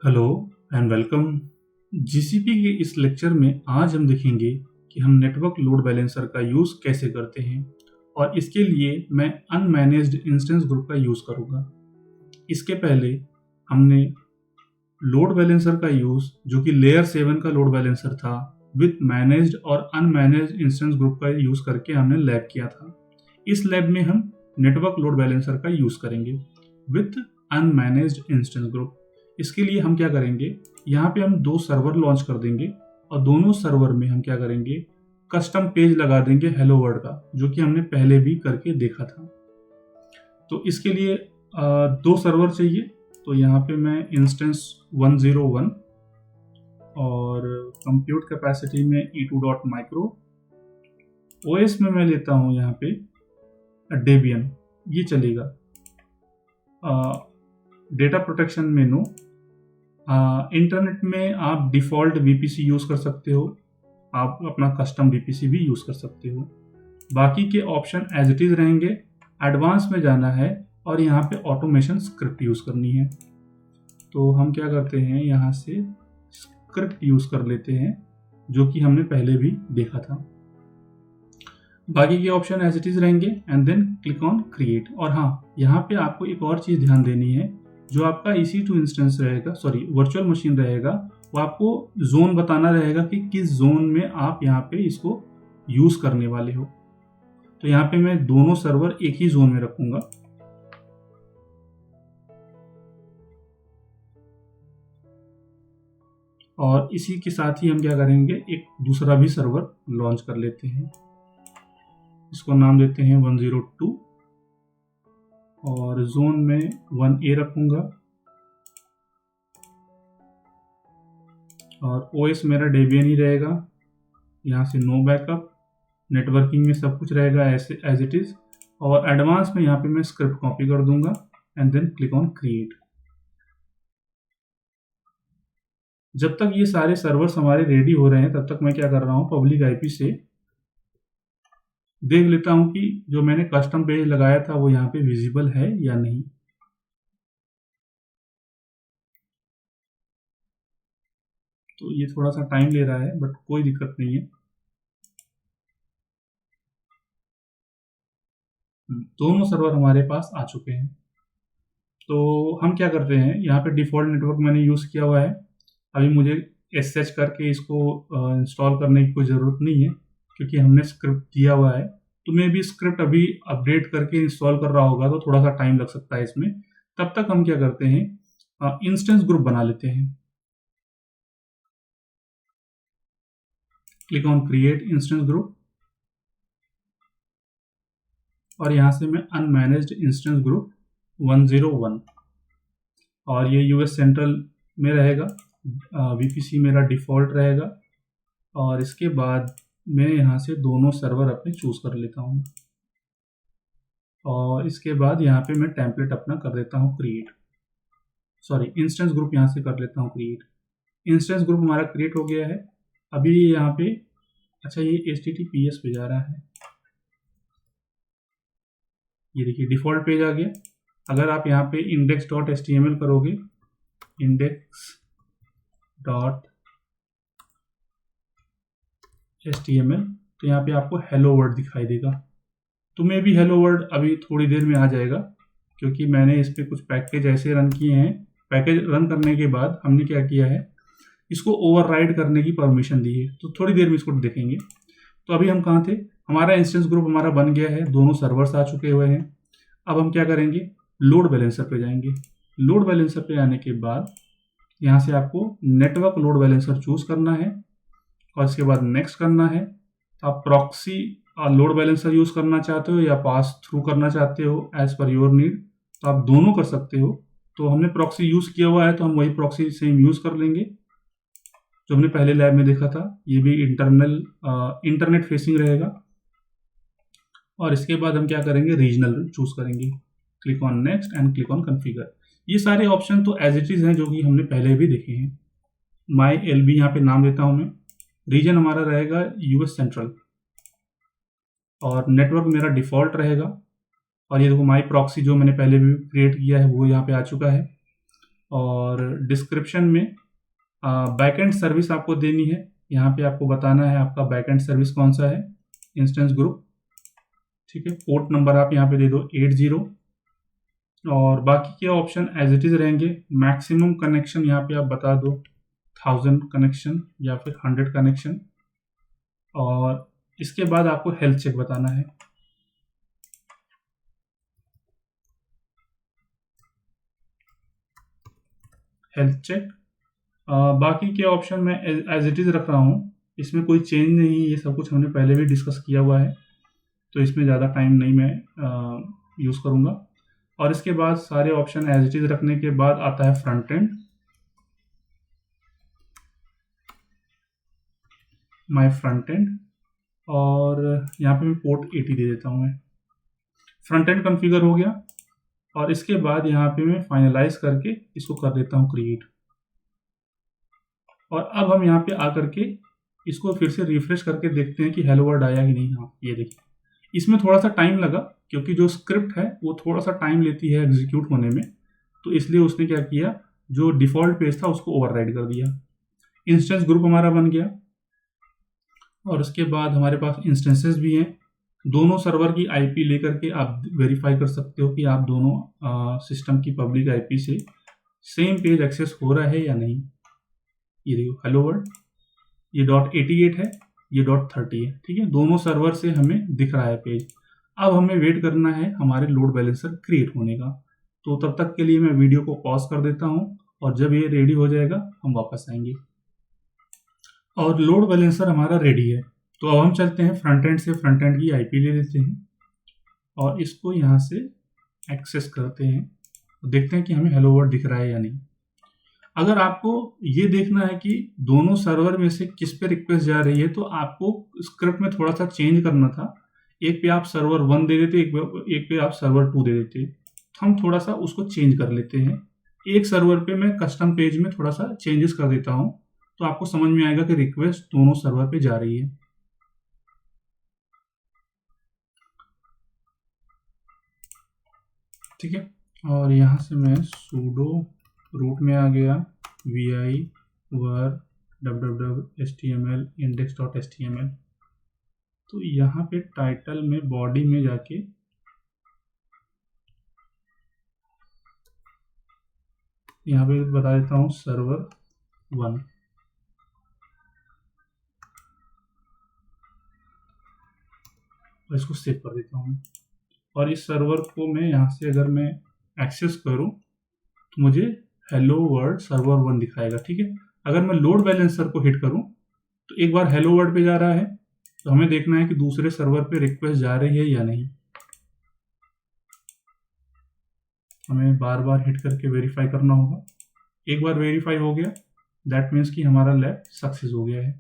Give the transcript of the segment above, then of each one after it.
Hello and welcome. GCP के इस lecture में आज हम देखेंगे कि हम नेटवर्क लोड बैलेंसर का यूज़ कैसे करते हैं और इसके लिए मैं अनमैनेज्ड इंस्टेंस ग्रुप का यूज़ करूँगा। इसके पहले हमने लोड बैलेंसर का यूज़ जो कि लेयर 7 का लोड बैलेंसर था विथ मैनेज्ड और अनमैनेज्ड इंस्टेंस ग्रुप का यूज़ करके हमने लैब किया था। इस लैब में हम नेटवर्क लोड बैलेंसर का यूज़ करेंगे विथ अनमैनेज्ड इंस्टेंस ग्रुप। इसके लिए हम क्या करेंगे, यहाँ पे हम दो सर्वर लॉन्च कर देंगे और दोनों सर्वर में हम क्या करेंगे, कस्टम पेज लगा देंगे हेलो वर्ल्ड का, जो कि हमने पहले भी करके देखा था। तो इसके लिए दो सर्वर चाहिए। तो यहाँ पे मैं इंस्टेंस 101 और कंप्यूट कैपेसिटी में e2.micro, ओएस में मैं लेता हूँ यहाँ पे डेबियन, ये चलेगा। डेटा प्रोटेक्शन में नो। इंटरनेट में आप डिफ़ॉल्ट वीपीसी यूज़ कर सकते हो, आप अपना कस्टम वीपीसी भी यूज़ कर सकते हो। बाकी के ऑप्शन एज इट इज़ रहेंगे। एडवांस में जाना है और यहाँ पे ऑटोमेशन स्क्रिप्ट यूज़ करनी है। तो हम क्या करते हैं, यहाँ से स्क्रिप्ट यूज़ कर लेते हैं जो कि हमने पहले भी देखा था। बाकी के ऑप्शन एज इट इज़ रहेंगे and then click on create. और हाँ, यहाँ पे आपको एक और चीज़ ध्यान देनी है, जो आपका EC2 इंस्टेंस रहेगा, सॉरी वर्चुअल मशीन रहेगा, वो आपको जोन बताना रहेगा कि किस जोन में आप यहाँ पे इसको यूज़ करने वाले हो। तो यहाँ पे मैं दोनों सर्वर एक ही जोन में रखूँगा। और इसी के साथ ही हम क्या करेंगे, एक दूसरा भी सर्वर लॉन्च कर लेते हैं। इसको नाम देते हैं 102 और जोन में 1A रखूँगा और OS मेरा डेबियन ही रहेगा। यहाँ से नो बैकअप, नेटवर्किंग में सब कुछ रहेगा ऐसे एज इट इज़। और एडवांस में यहाँ पे मैं स्क्रिप्ट कॉपी कर दूंगा and then click on create. जब तक ये सारे सर्वर्स हमारे रेडी हो रहे हैं तब तक मैं क्या कर रहा हूँ, पब्लिक आईपी से देख लेता हूँ कि जो मैंने कस्टम पेज लगाया था वो यहाँ पे विजिबल है या नहीं। तो ये थोड़ा सा टाइम ले रहा है बट कोई दिक्कत नहीं है। दोनों सर्वर हमारे पास आ चुके हैं। तो हम क्या करते हैं, यहाँ पे डिफ़ॉल्ट नेटवर्क मैंने यूज़ किया हुआ है। अभी मुझे SH करके इसको इंस्टॉल करने की कोई ज़रूरत नहीं है क्योंकि हमने स्क्रिप्ट दिया हुआ है। तो मैं भी स्क्रिप्ट अभी अपडेट करके इंस्टॉल कर रहा होगा तो थोड़ा सा टाइम लग सकता है इसमें। तब तक हम क्या करते हैं, इंस्टेंस ग्रुप बना लेते हैं। Click on create instance group और यहाँ से मैं अनमैनेज्ड इंस्टेंस ग्रुप 101 और ये US सेंट्रल में रहेगा, VPC मेरा डिफ़ॉल्ट रहेगा। और इसके बाद मैं यहाँ से दोनों सर्वर अपने चूज़ कर लेता हूँ और इसके बाद यहाँ पे मैं टेम्पलेट अपना कर देता हूँ क्रिएट, सॉरी इंस्टेंस ग्रुप यहाँ से कर लेता हूँ क्रिएट। इंस्टेंस ग्रुप हमारा क्रिएट हो गया है। अभी यहाँ पे अच्छा ये HTTPS पे जा रहा है, ये देखिए डिफ़ॉल्ट पेज आ गया। अगर आप यहाँ पे index.html करोगे, index.html, तो यहाँ पे आपको हेलो वर्ल्ड दिखाई देगा। तो मे भी हेलो वर्ल्ड अभी थोड़ी देर में आ जाएगा क्योंकि मैंने इस पर कुछ पैकेज ऐसे रन किए हैं। पैकेज रन करने के बाद हमने क्या किया है, इसको ओवरराइड करने की परमिशन दी है। तो थोड़ी देर में इसको देखेंगे। तो अभी हम कहाँ थे, हमारा इंस्टेंस ग्रुप हमारा बन गया है, दोनों सर्वर्स आ चुके हुए हैं। अब हम क्या करेंगे, लोड बैलेंसर पे जाएंगे। लोड बैलेंसर पे आने के बाद यहाँ से आपको नेटवर्क लोड बैलेंसर चूज़ करना है और इसके बाद नेक्स्ट करना है। आप प्रॉक्सी लोड बैलेंसर यूज़ करना चाहते हो या पास थ्रू करना चाहते हो, एज पर योर नीड, तो आप दोनों कर सकते हो। तो हमने प्रॉक्सी यूज़ किया हुआ है तो हम वही प्रॉक्सी सेम यूज़ कर लेंगे जो हमने पहले लैब में देखा था। ये भी इंटरनेट फेसिंग रहेगा। और इसके बाद हम क्या करेंगे, रीजनल चूज़ करेंगे। Click on next and click on configure. ये सारे ऑप्शन तो एज इट इज़ हैं जो कि हमने पहले भी देखे हैं। माई LB यहाँ पे नाम देता हूँ मैं। रीजन हमारा रहेगा US सेंट्रल और नेटवर्क मेरा डिफ़ॉल्ट रहेगा। और ये देखो माई प्रॉक्सी जो मैंने पहले भी क्रिएट किया है वो यहाँ पे आ चुका है। और डिस्क्रिप्शन में बैकएंड सर्विस आपको देनी है। यहाँ पे आपको बताना है आपका बैकएंड सर्विस कौन सा है, इंस्टेंस ग्रुप, ठीक है। पोर्ट नंबर आप यहाँ पे दे दो 80 और बाकी के ऑप्शन एज इट इज रहेंगे। मैक्सिमम कनेक्शन यहाँ पे आप बता दो 1000 कनेक्शन या फिर 100 कनेक्शन। और इसके बाद आपको हेल्थ चेक बताना है। हेल्थ चेक बाकी के ऑप्शन मैं एज इट इज रख रहा हूँ, इसमें कोई चेंज नहीं है, ये सब कुछ हमने पहले भी डिस्कस किया हुआ है, तो इसमें ज़्यादा टाइम नहीं मैं यूज़ करूँगा। और इसके बाद सारे ऑप्शन एज इट इज रखने के बाद आता है front end, my front end, और यहाँ पे मैं पोर्ट 80 दे देता हूँ। मैं फ्रंट एंड कॉन्फ़िगर हो गया और इसके बाद यहाँ पे मैं फाइनलाइज करके इसको कर देता हूँ क्रिएट। और अब हम यहाँ पे आकर के इसको फिर से रिफ्रेश करके देखते हैं कि हेलो वर्ल्ड आया कि नहीं। हाँ, ये देखिए, इसमें थोड़ा सा टाइम लगा क्योंकि जो स्क्रिप्ट है वो थोड़ा सा टाइम लेती है एग्जीक्यूट होने में, तो इसलिए उसने क्या किया, जो डिफ़ॉल्ट पेज था उसको ओवरराइड कर दिया। इंस्टेंस ग्रुप हमारा बन गया और उसके बाद हमारे पास इंस्टेंसेस भी हैं। दोनों सर्वर की आईपी लेकर के आप वेरीफाई कर सकते हो कि आप दोनों सिस्टम की पब्लिक आईपी से सेम पेज एक्सेस हो रहा है या नहीं। ये देखो हेलो वर्ल्ड, ये .88 है, ये .30 है, ठीक है। दोनों सर्वर से हमें दिख रहा है पेज। अब हमें वेट करना है हमारे लोड बैलेंसर क्रिएट होने का, तो तब तक के लिए मैं वीडियो को पॉज कर देता हूँ और जब ये रेडी हो जाएगा हम वापस आएंगे। और लोड बैलेंसर हमारा रेडी है, तो अब हम चलते हैं फ्रंट एंड से, फ्रंट एंड की आईपी ले लेते हैं और इसको यहाँ से एक्सेस करते हैं, तो देखते हैं कि हमें हेलो वर्ल्ड दिख रहा है या नहीं। अगर आपको ये देखना है कि दोनों सर्वर में से किस पे रिक्वेस्ट जा रही है, तो आपको स्क्रिप्ट में थोड़ा सा चेंज करना था। एक पे आप सर्वर 1 दे देते, एक पे आप सर्वर 2 दे देते। हम थोड़ा सा उसको चेंज कर लेते हैं। एक सर्वर पे मैं कस्टम पेज में थोड़ा सा चेंजेस कर देता हूँ, तो आपको समझ में आएगा कि रिक्वेस्ट दोनों सर्वर पे जा रही है। ठीक है, और यहाँ से मैं sudo रूट में आ गया, vi var www.html index.html। तो यहाँ पे टाइटल में बॉडी में जाके यहाँ पे बता देता हूँ सर्वर 1, और इसको सेव कर देता हूँ। और इस सर्वर को मैं यहाँ से अगर मैं एक्सेस करूँ तो मुझे हेलो वर्ल्ड सर्वर 1 दिखाएगा, ठीक है। अगर मैं लोड बैलेंसर को हिट करूँ तो एक बार हेलो वर्ल्ड पे जा रहा है, तो हमें देखना है कि दूसरे सर्वर पे रिक्वेस्ट जा रही है या नहीं। हमें बार बार हिट करके वेरीफाई करना होगा। एक बार वेरीफाई हो गया, दैट मीन्स कि हमारा लैब सक्सेस हो गया है।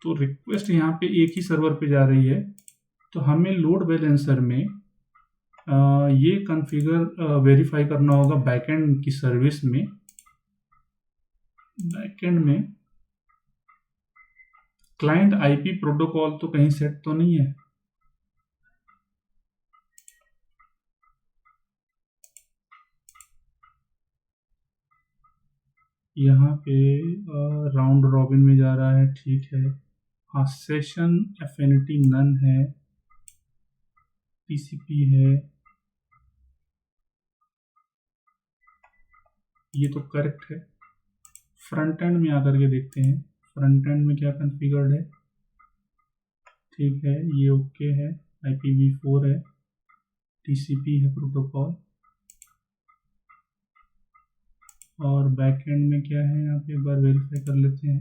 तो रिक्वेस्ट यहाँ पे एक ही सर्वर पे जा रही है, तो हमें लोड बैलेंसर में ये कॉन्फ़िगर वेरीफाई करना होगा बैकएंड की सर्विस में। बैकएंड में क्लाइंट आईपी प्रोटोकॉल तो कहीं सेट तो नहीं है। यहाँ पे राउंड रॉबिन में जा रहा है, ठीक है। हाँ, सेशन एफिनिटी नन है, टीसीपी है, ये तो करेक्ट है। फ्रंट एंड में आकर के देखते हैं फ्रंट एंड में क्या कॉन्फ़िगर्ड है। ठीक है, ये ओके है, IPv4 है, टीसीपी है प्रोटोकॉल। और बैक एंड में क्या है, यहाँ पे एक बार वेरीफाई कर लेते हैं।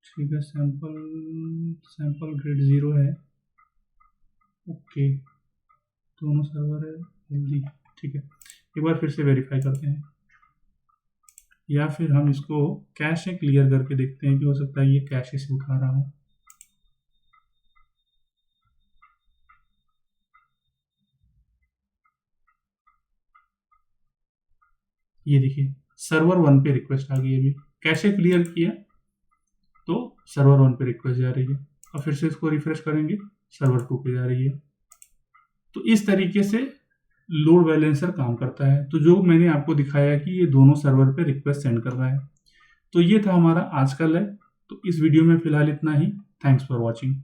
ठीक है, सैंपल ग्रेड 0 है, ओके, दोनों सर्वर है हेल्दी। ठीक है, एक बार फिर से वेरीफाई करते हैं, या फिर हम इसको कैशे क्लियर करके देखते हैं कि हो सकता है ये कैशे से उठा रहा हो। ये देखिए सर्वर 1 पे रिक्वेस्ट आ गई। अभी कैसे क्लियर किया, तो सर्वर 1 पे रिक्वेस्ट जा रही है और फिर से इसको रिफ्रेश करेंगे, सर्वर 2 पे जा रही है। तो इस तरीके से लोड बैलेंसर काम करता है। तो जो मैंने आपको दिखाया कि ये दोनों सर्वर पे रिक्वेस्ट सेंड कर रहा है। तो ये था हमारा आज का लैब। तो इस वीडियो में फिलहाल इतना ही। Thanks for watching.